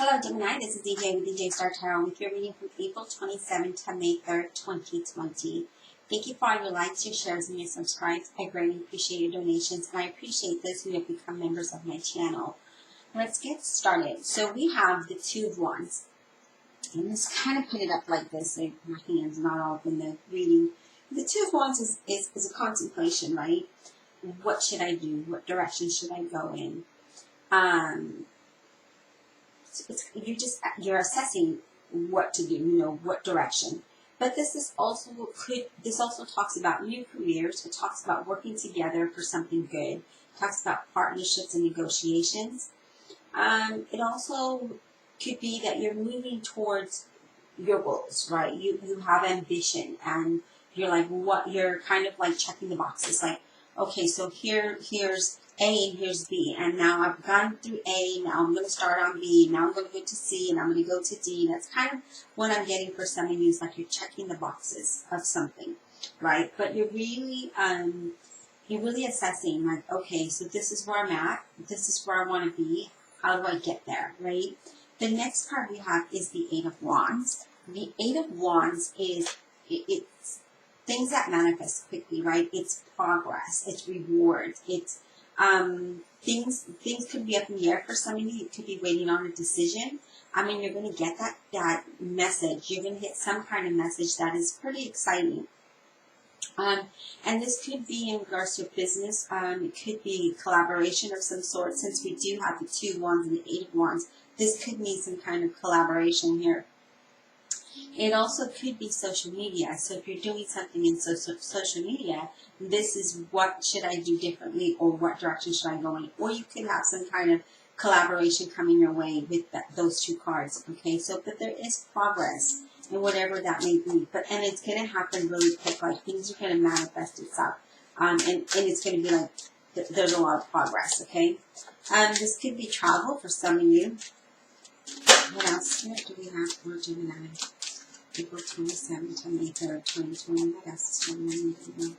Hello Gemini, this is DJ with DJ Star Tarot with your reading from April 27th to May 3rd, 2020. Thank you for all your likes, your shares, and your subscribes. I greatly appreciate your donations, and I appreciate those who have become members of my channel. Let's get started. So we have the Two of Wands. And let's kind of put it up like this, so my hand's not all up in the reading. The Two of Wands is a contemplation, right? What should I do? What direction should I go in? You're assessing what to do, what direction. But this also talks about new careers. It talks about working together for something good. It talks about partnerships and negotiations. It also could be that you're moving towards your goals, right? You have ambition, and you're like, you're kind of like checking the boxes, like, okay, so here's A and here's B, and now I've gone through A, now I'm going to start on B, now I'm going to go to C, and I'm going to go to D. That's kind of what I'm getting for some of you, is like you're checking the boxes of something, right? But you're really assessing, like, okay, so this is where I'm at, this is where I want to be, how do I get there, right? The next card we have is the Eight of Wands. The Eight of Wands is, it's things that manifest quickly, right? It's progress, it's rewards, it's things could be up in the air for some of you. You could be waiting on a decision. I mean, you're going to get that message. You're going to get some kind of message that is pretty exciting. And this could be in regards to business. It could be collaboration of some sort. Since we do have the Two of Wands and the Eight of Wands, this could mean some kind of collaboration here. It also could be social media. So if you're doing something in social media, this is what should I do differently, or what direction should I go in? Or you could have some kind of collaboration coming your way with those two cards. Okay, so but there is progress in whatever that may be. And it's going to happen really quick. Like, things are going to manifest itself. And it's going to be like, there's a lot of progress. Okay, this could be travel for some of you. What else here do we have for Gemini? April 27th to May 3rd, 2020. What else is Gemini need to know?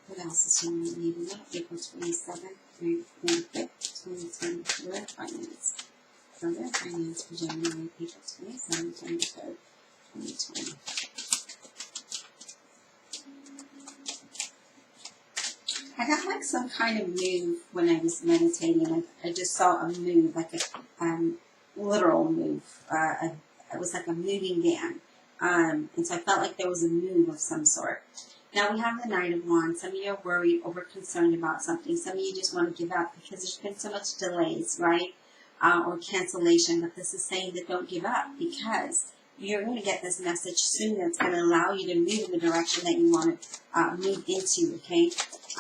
What else is Gemini need to know? April 27th through May 5th, 2020. For their finance. For their finance for Gemini, April 27th to May 3rd, 2020. I got like some kind of move when I was meditating. I just saw a move, like a literal move. It was like a moving van. And so I felt like there was a move of some sort. Now we have the Knight of Wands. Some of you are worried, over concerned about something. Some of you just want to give up because there's been so much delays, right? Or cancellation. But this is saying that don't give up, because you're going to get this message soon that's going to allow you to move in the direction that you want to move into, okay?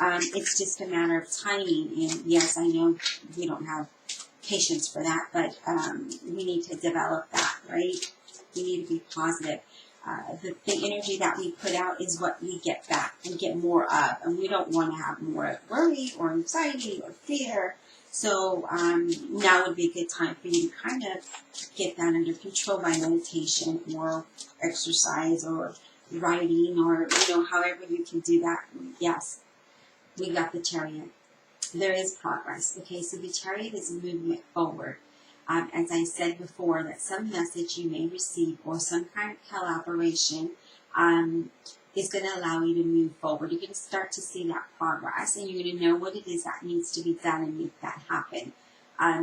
It's just a matter of timing. And yes, I know we don't have patience for that, but we need to develop that, right? We need to be positive. The energy that we put out is what we get back and get more of, and we don't want to have more worry or anxiety or fear. So now would be a good time for you to kind of get that under control by meditation or exercise or writing, or however you can do that. Yes, we got the Chariot. There is progress. Okay, so the Chariot is a movement forward. As I said before, that some message you may receive or some kind of collaboration is going to allow you to move forward. You're going to start to see that progress, and you're going to know what it is that needs to be done and make that happen.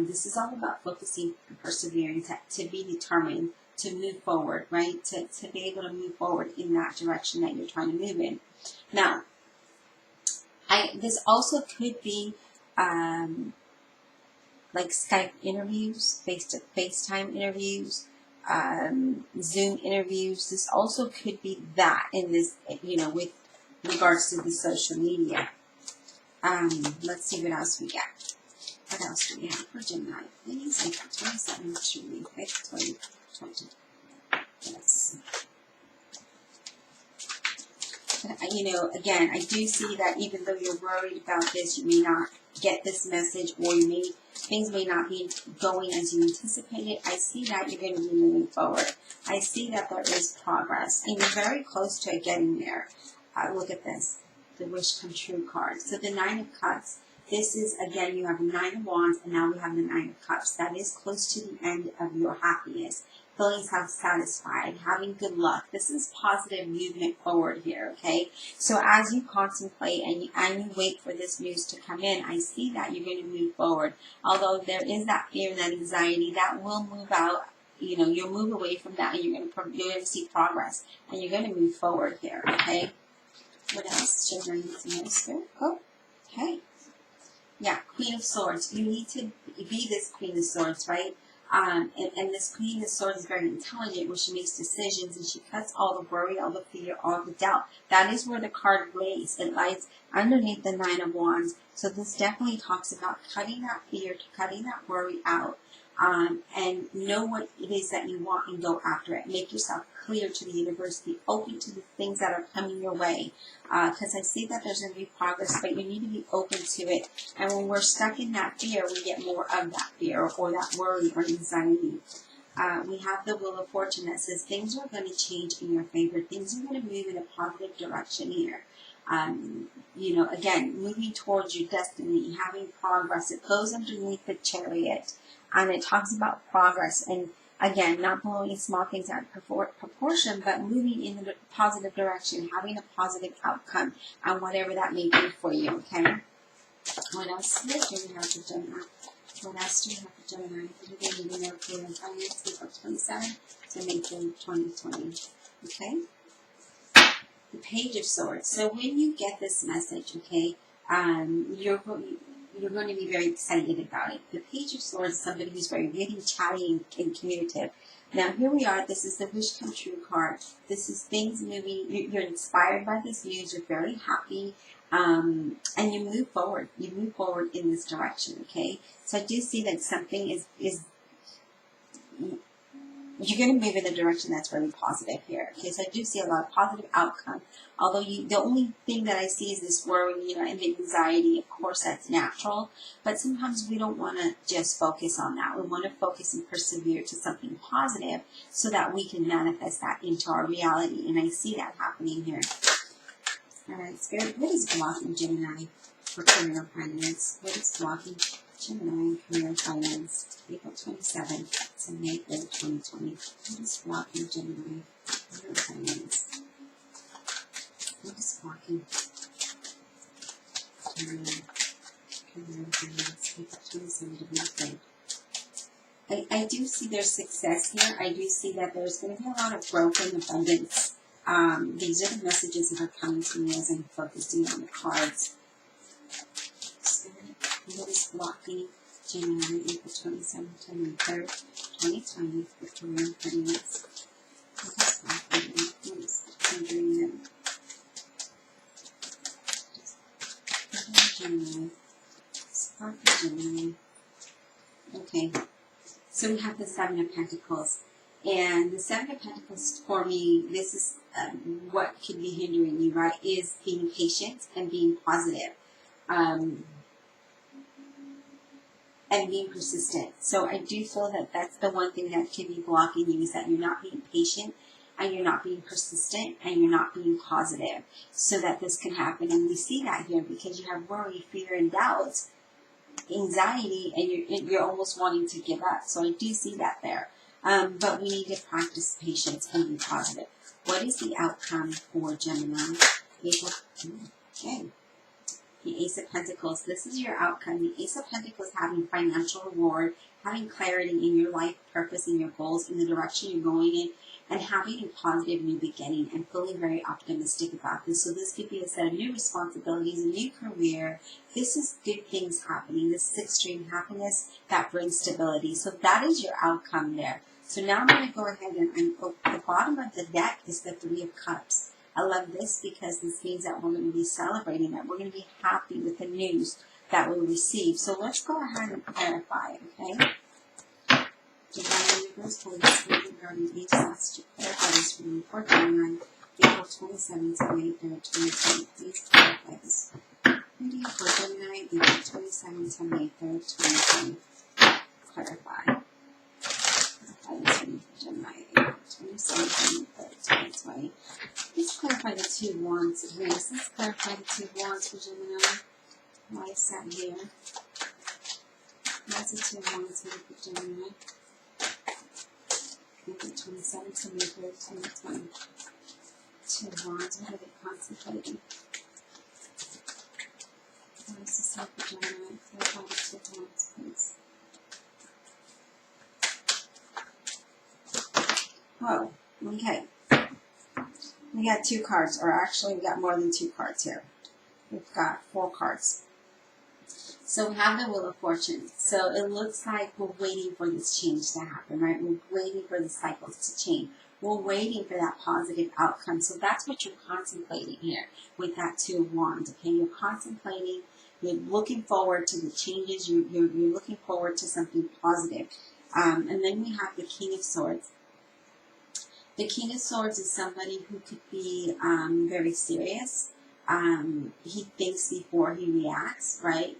This is all about focusing and persevering, to be determined to move forward, right? To be able to move forward in that direction that you're trying to move in. Now, this also could be like Skype interviews, FaceTime interviews, Zoom interviews. This also could be that in this, with regards to the social media. Let's see what else we got. What else do we have for Gemini? Please, April 27th to May 5th, 2020. Let's see. Again, I do see that even though you're worried about this, you may not get this message, or things may not be going as you anticipated. I see that you're going to be moving forward. I see that there is progress, and you're very close to getting there. Look at this, the Wish Come True card. So the Nine of Cups This is, again, you have the Nine of Wands, and now we have the Nine of Cups. That is close to the end of your happiness. Feeling self-satisfied, having good luck. This is positive movement forward here, okay? So as you contemplate and you wait for this news to come in, I see that you're going to move forward. Although there is that fear and that anxiety, that will move out. You know, you'll move away from that, and you're going to see progress, and you're going to move forward here, okay? What else? Gemini needs to know, Spirit? Oh, okay. Yeah, Queen of Swords. You need to be this Queen of Swords, right? And this Queen of Swords is very intelligent, where she makes decisions and she cuts all the worry, all the fear, all the doubt. That is where the card lays. It lies underneath the Nine of Wands. So this definitely talks about cutting that fear, cutting that worry out, and know what it is that you want and go after it. Make yourself clear to the universe. Be open to the things that are coming your way. Because I see that there's going to be progress, but you need to be open to it. And when we're stuck in that fear, we get more of that fear or that worry or anxiety. We have the Wheel of Fortune that says things are going to change in your favor. Things are going to move in a positive direction here. You know, again, moving towards your destiny, having progress. It goes underneath the Chariot, and it talks about progress. And again, not blowing small things out of proportion, but moving in a positive direction, having a positive outcome, and whatever that may be for you, okay? What else do we have for Gemini? What else do we have for Gemini? We're going to know for finance, April 27 to May 2020, okay? The Page of Swords. So when you get this message, okay, you're going to be very excited about it. The Page of Swords is somebody who's very witty, chatty, and communicative. Now, here we are. This is the Wish Come True card. This is things moving. You're inspired by this news. You're very happy. And you move forward. You move forward in this direction, okay? So I do see that something is you're going to move in a direction that's really positive here. Okay, so I do see a lot of positive outcome. Although the only thing that I see is this worry, you know, and the anxiety. Of course, that's natural. But sometimes we don't want to just focus on that. We want to focus and persevere to something positive so that we can manifest that into our reality. And I see that happening here. All right, Spirit, what is blocking Gemini for career finance? What is blocking Gemini career finance? April 27 to May 3rd, 2020. What is blocking Gemini career finance? What is blocking Gemini career finance? April 27 to May 3rd. I do see there's success here. I do see that there's going to be a lot of growth and abundance. These are the messages that are coming to me as I'm focusing on the cards. Spirit, what is blocking Gemini, April 27th to May 3rd, 2020 for career finance? What is blocking? What is hindering them? Gemini. Blocking Gemini. Okay. So we have the Seven of Pentacles. And the Seven of Pentacles, for me, this is what could be hindering you, right, is being patient and being positive. And being persistent. So I do feel that that's the one thing that could be blocking you, is that you're not being patient and you're not being persistent and you're not being positive, so that this can happen. And we see that here because you have worry, fear, and doubt, anxiety, and you're almost wanting to give up. So I do see that there. But we need to practice patience and be positive. What is the outcome for Gemini? Okay. The Ace of Pentacles. This is your outcome. The Ace of Pentacles having financial reward, having clarity in your life purpose and your goals, in the direction you're going in, and having a positive new beginning and feeling very optimistic about this. So this could be a set of new responsibilities, a new career. This is good things happening. This is extreme happiness that brings stability. So that is your outcome there. So now I'm going to go ahead and the bottom of the deck is the Three of Cups. I love this because this means that we're going to be celebrating, that we're going to be happy with the news that we receive. So let's go ahead and clarify, okay? Divine Universe, Holy Spirit, Guardian Angels, to clarify this for me for Gemini, April 27th to May 3rd, 2020. Please clarify this reading for Gemini, April 27th to May 3rd, 2020. Clarify. Gemini, April 27th to May 3rd, 2020. Let's clarify the Two of Wands. Yes, let's clarify the Two of Wands for Gemini. Why is that here? Why is it 2 of Wands here for Gemini? April 27th to May 3rd, 2020. 2 of Wands, what are they contemplating? Why is this here for Gemini? Clarify the 2 of Wands, please. Whoa, okay. We got 2 cards, or actually we got more than 2 cards here. We've got 4 cards. So we have the Wheel of Fortune. So it looks like we're waiting for this change to happen, right? We're waiting for the cycles to change. We're waiting for that positive outcome. So that's what you're contemplating here with that 2 of Wands, okay? You're contemplating, you're looking forward to the changes, you're looking forward to something positive. And then we have the King of Swords. The King of Swords is somebody who could be very serious. He thinks before he reacts, right?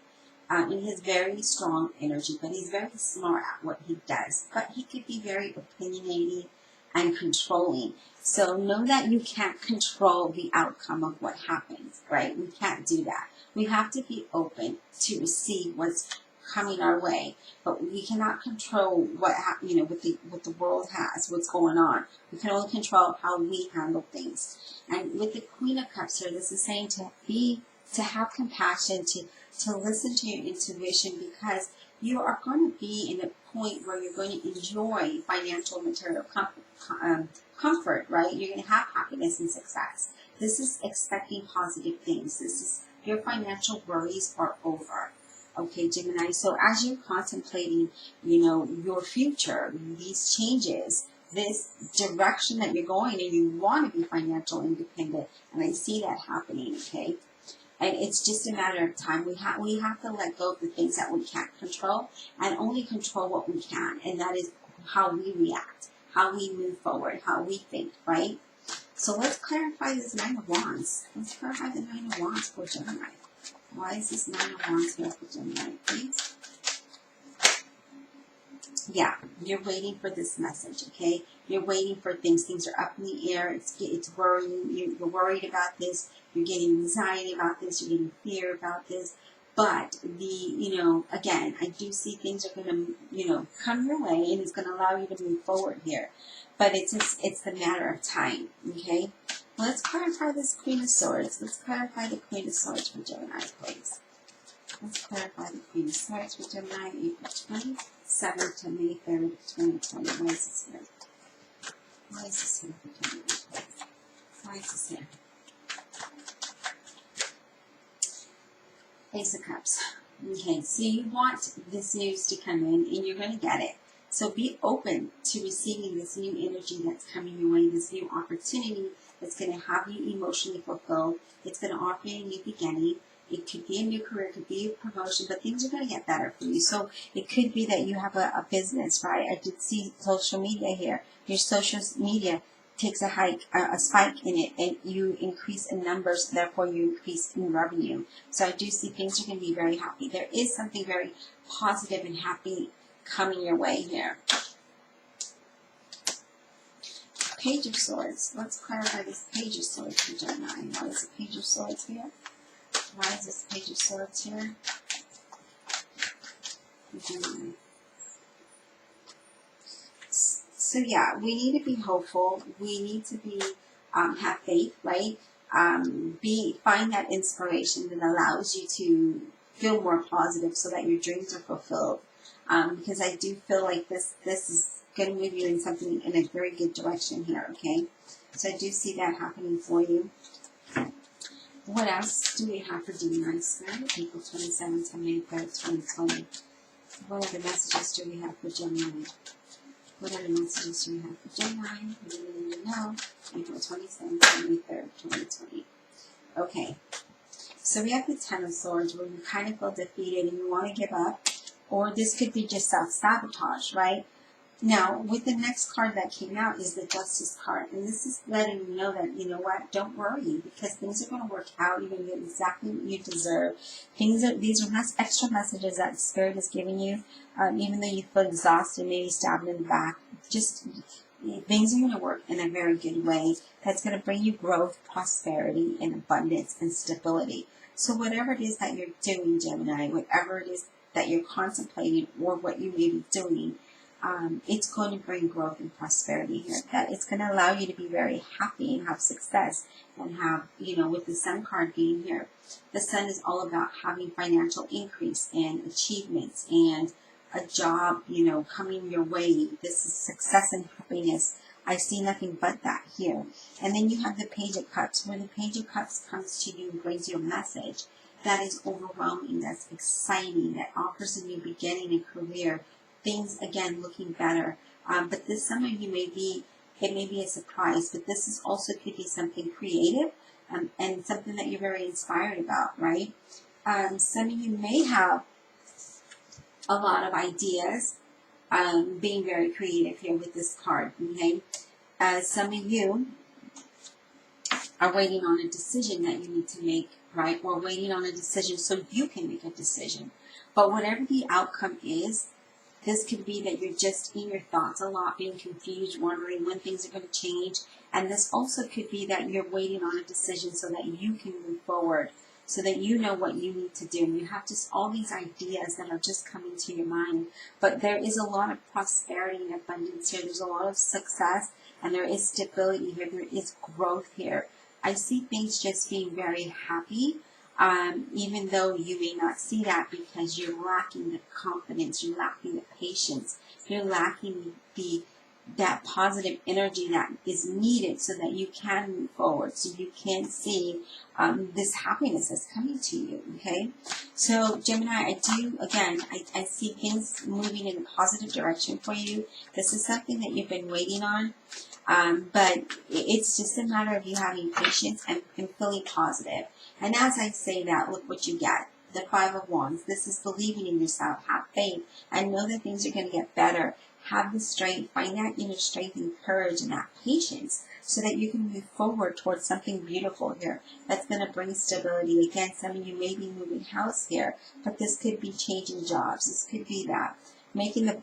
And he has very strong energy, but he's very smart at what he does. But he could be very opinionated and controlling. So know that you can't control the outcome of what happens, right? We can't do that. We have to be open to receive what's coming our way, but we cannot control what what the world has, what's going on. We can only control how we handle things. And with the Queen of Cups here, this is saying to have compassion, to listen to your intuition, because you are going to be in a point where you're going to enjoy financial material comfort, right? You're going to have happiness and success. This is expecting positive things. This is your financial worries are over. Okay, Gemini, so as you're contemplating, your future, these changes, this direction that you're going in, you want to be financial independent, and I see that happening, okay? And it's just a matter of time. We have to let go of the things that we can't control and only control what we can, and that is how we react, how we move forward, how we think, right? So let's clarify this 9 of Wands. Let's clarify the 9 of Wands for Gemini. Why is this 9 of Wands here for Gemini, please? Yeah, you're waiting for this message, okay? You're waiting for things. Things are up in the air. It's worrying. You're worried about this. You're getting anxiety about this. You're getting fear about this. But again, I do see things are going to, come your way, and it's going to allow you to move forward here. But it's the matter of time, okay? Let's clarify this Queen of Swords. Let's clarify the Queen of Swords for Gemini, please. Let's clarify the Queen of Swords for Gemini, April 27th to May 3rd, 2020. Why is this here? Why is this here for Gemini, please? Why is this here? Ace of Cups. Okay, so you want this news to come in, and you're going to get it. So be open to receiving this new energy that's coming your way, this new opportunity that's going to have you emotionally fulfilled. It's going to offer you a new beginning. It could be a new career, it could be a promotion, but things are going to get better for you. So it could be that you have a business, right? I did see social media here. Your social media takes a spike in it, and you increase in numbers, therefore you increase in revenue. So I do see things are going to be very happy. There is something very positive and happy coming your way here. Page of Swords. Let's clarify this Page of Swords for Gemini. Why is the Page of Swords here? Why is this Page of Swords here for Gemini? So yeah, we need to be hopeful. We need to be have faith, right? Find that inspiration that allows you to feel more positive, so that your dreams are fulfilled. Because I do feel like this is going to move you in something in a very good direction here, okay? So I do see that happening for you. What else do we have for Gemini? April 27th to May 3rd, 2020. What other messages do we have for Gemini? What other messages do we have for Gemini? What do you need to know? April 27th to May 3rd, 2020. Okay. So we have the Ten of Swords, where you kind of feel defeated and you want to give up. Or this could be just self-sabotage, right? Now, with the next card that came out is the Justice card. And this is letting you know that, you know what, don't worry, because things are going to work out. You're going to get exactly what you deserve. These are extra messages that Spirit is giving you. Even though you feel exhausted, maybe stabbed in the back, just things are going to work in a very good way that's going to bring you growth, prosperity, and abundance and stability. So whatever it is that you're doing, Gemini, whatever it is that you're contemplating or what you may be doing, it's going to bring growth and prosperity here. That it's going to allow you to be very happy and have success and have, with the Sun card being here, the Sun is all about having financial increase and achievements and a job, coming your way. This is success and happiness. I see nothing but that here. And then you have the Page of Cups, where the Page of Cups comes to you and brings you a message that is overwhelming, that's exciting, that offers a new beginning, a career, things, again, looking better. But this, some of you it may be a surprise, but this is also could be something creative and something that you're very inspired about, right? Some of you may have a lot of ideas, being very creative here with this card, okay? Some of you are waiting on a decision that you need to make, right? Or waiting on a decision so you can make a decision. But whatever the outcome is, this could be that you're just in your thoughts a lot, being confused, wondering when things are going to change. And this also could be that you're waiting on a decision so that you can move forward, so that you know what you need to do. And you have just all these ideas that are just coming to your mind. But there is a lot of prosperity and abundance here. There's a lot of success, and there is stability here. There is growth here. I see things just being very happy. Even though you may not see that because you're lacking the confidence, you're lacking the patience, you're lacking that positive energy that is needed so that you can move forward, so you can see this happiness that's coming to you, okay? So, Gemini, I see things moving in a positive direction for you. This is something that you've been waiting on. But it's just a matter of you having patience and feeling positive. And as I say that, look what you get. The Five of Wands. This is believing in yourself. Have faith and know that things are going to get better. Have the strength. Find that inner strength and courage and that patience so that you can move forward towards something beautiful here that's going to bring stability. Again, some of you may be moving house here, but this could be changing jobs. This could be that. Making the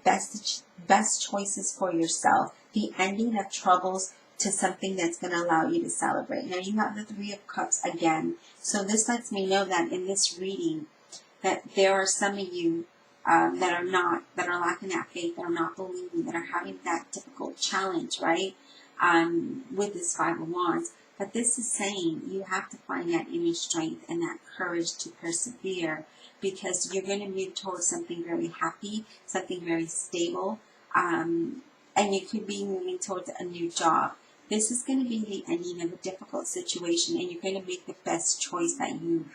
best choices for yourself. The ending of troubles to something that's going to allow you to celebrate. Now you have the Three of Cups again. So this lets me know that in this reading that there are some of you that are lacking that faith, that are not believing, that are having that difficult challenge, right? With this Five of Wands. But this is saying you have to find that inner strength and that courage to persevere, because you're going to move towards something very happy, something very stable, and you could be moving towards a new job. This is going to be the ending of a difficult situation, and you're going to make the best choice that you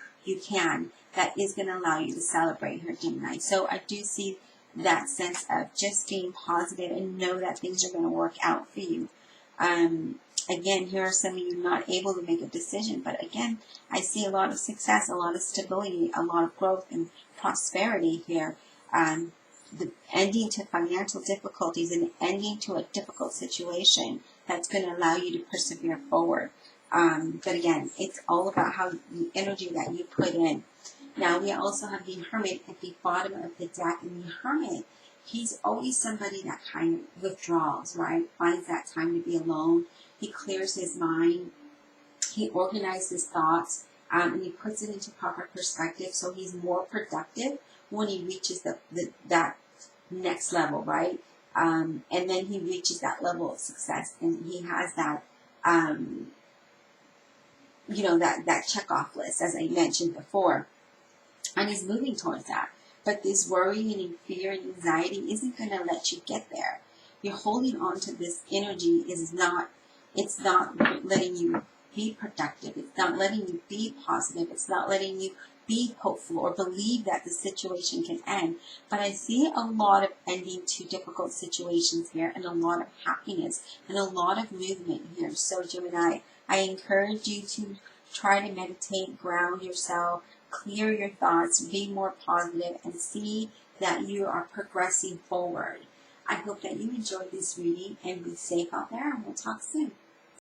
can that is going to allow you to celebrate here, Gemini. So I do see that sense of just being positive and know that things are going to work out for you. Again, here are some of you not able to make a decision, but again, I see a lot of success, a lot of stability, a lot of growth and prosperity here. The ending to financial difficulties and ending to a difficult situation that's going to allow you to persevere forward. But again, it's all about how the energy that you put in. Now, we also have the Hermit at the bottom of the deck, and the Hermit, he's always somebody that kind of withdraws, right? Finds that time to be alone. He clears his mind. He organizes his thoughts, and he puts it into proper perspective, so he's more productive when he reaches that next level, right? And then he reaches that level of success, and he has that, that check-off list, as I mentioned before, and he's moving towards that. But this worrying and fear and anxiety isn't going to let you get there. You're holding on to this energy it's not letting you be productive. It's not letting you be positive. It's not letting you be hopeful or believe that the situation can end. But I see a lot of ending to difficult situations here, and a lot of happiness and a lot of movement here. So Gemini, I encourage you to try to meditate, ground yourself, clear your thoughts, be more positive, and see that you are progressing forward. I hope that you enjoyed this reading and be safe out there, and we'll talk soon.